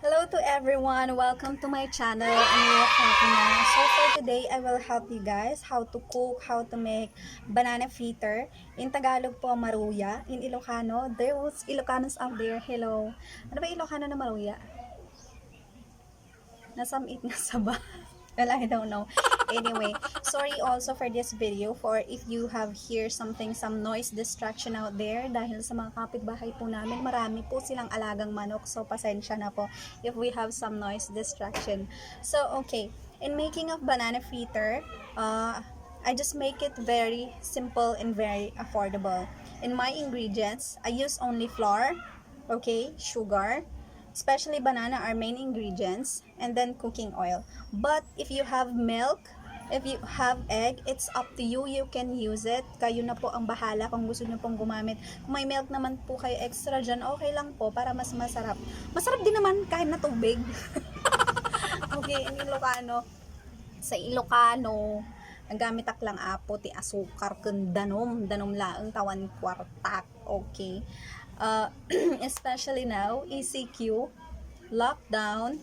Hello to everyone! Welcome to my channel, Mirah Fathimah. So for today, I will help you guys how to cook, how to make banana fritter. In Tagalog po, maruya. In Ilocano, there's Ilocanos out there. Hello! Ano ba Ilocano na maruya? Nasamit nga sa ba? Well, I don't know. Anyway, sorry also for this video for if you have hear some noise distraction out there dahil sa mga kapitbahay po namin, marami po silang alagang manok. So, pasensya na po if we have some noise distraction. So, okay. In making of banana fritter, I just make it very simple and very affordable. In my ingredients, I use only flour, okay, sugar, especially banana are main ingredients, and then cooking oil. But if you have milk, if you have egg, it's up to you. You can use it. Kayo na po ang bahala kung gusto nyo pong gumamit. Kung may milk naman po kayo extra dyan, okay lang po para mas masarap. Masarap din naman kahit na tubig. Okay, in Ilocano, sa Ilocano, ang gamit ak lang apo ti asukar kun danom laeng tawan kwartak. Okay. Especially now, ECQ, lockdown,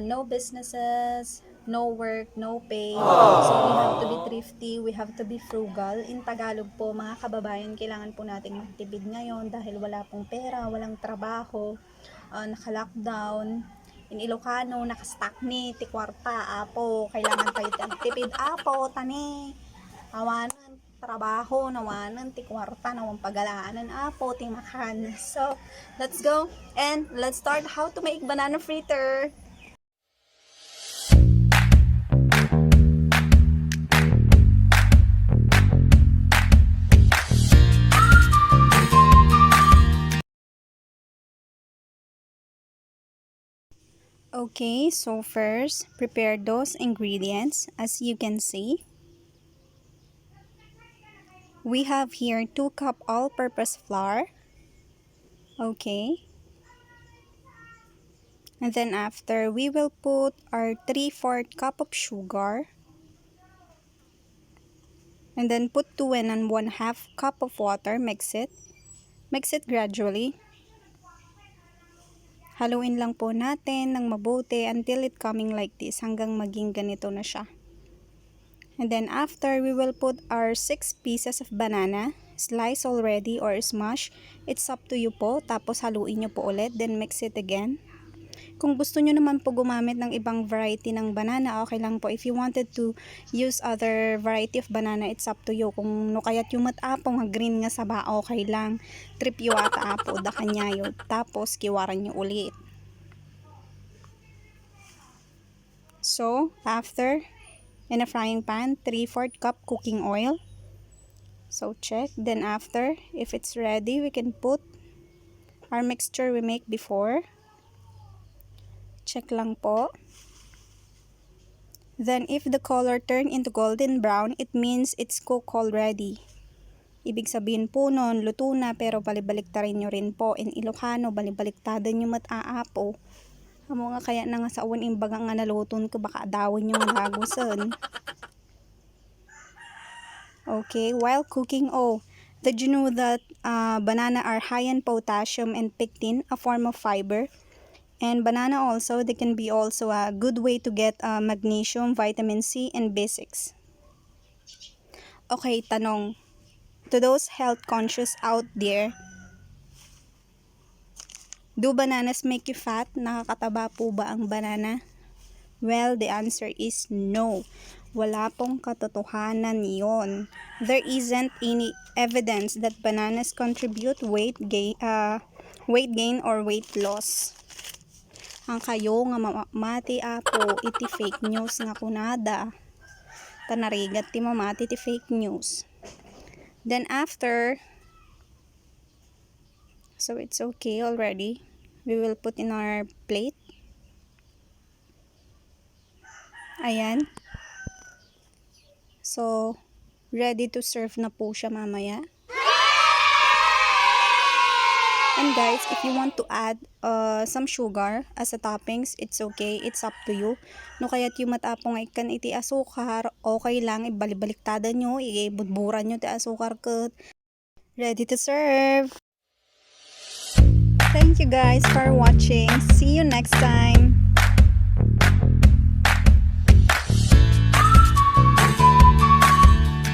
no businesses, no work, no pay. So we have to be thrifty, we have to be frugal. In Tagalog po, mga kababayan, kailangan po nating magtipid ngayon dahil wala pong pera, walang trabaho, naka-lockdown. In Ilocano, naka-stack ni, tikwarta, apo, kailangan tayo tipid, apo, tani, awanan, trabaho, nawanan, tikwarta, nawang pagalaanan, apo, ting makan. So, let's go, and let's start how to make banana fritter. Okay, so first, prepare those ingredients. As you can see, we have here 2 cup all-purpose flour. Okay. And then after, we will put our 3/4 cup of sugar. And then put 2 and 1/2 cup of water. Mix it. Mix it gradually. Haluin lang po natin ng mabuti until it coming like this, hanggang maging ganito na siya. And then after, we will put our 6 pieces of banana, slice already or smash. It's up to you po. Tapos haluin nyo po ulit, then mix it again. Kung gusto nyo naman po gumamit ng ibang variety ng banana, okay lang po. If you wanted to use other variety of banana, it's up to you. Kung no kayat yung matapong green nga saba, okay lang. Trip yung ata apo, da kanyayo. Tapos kiwaran nyo ulit. So, after, in a frying pan, 3/4 cup cooking oil. So, check. Then after, if it's ready, we can put our mixture we make before. Check lang po. Then, if the color turn into golden brown, it means it's cooked already. Ibig sabihin po nun, luto na, pero balibaliktarin nyo rin po. In Ilocano, balibaliktadan nyo mataapo. Amo nga kaya na nga sa awan imbaga nga naluton ko, baka dawin nyo nga lagusan. Okay, while cooking, did you know that banana are high in potassium and pectin, a form of fiber? And banana also, they can be also a good way to get magnesium, vitamin C, and B6. Okay, tanong. To those health conscious out there, do bananas make you fat? Nakakataba po ba ang banana? Well, the answer is no. Wala pong katotohanan yon. There isn't any evidence that bananas contribute weight gain or weight loss. Ang kayo nga mamati apo iti fake news nga kunada. Tanarigat ti mamati ti fake news. Then after, so it's okay already. We will put in our plate. Ayan. So, ready to serve na po siya mamaya. And guys, if you want to add some sugar as a toppings, it's okay. It's up to you. No kaya't yung matapong ikan iti asukar, okay lang. Ibalik-baliktada nyo, ibudburan nyo ti asukar kat. Ready to serve. Thank you guys for watching. See you next next time.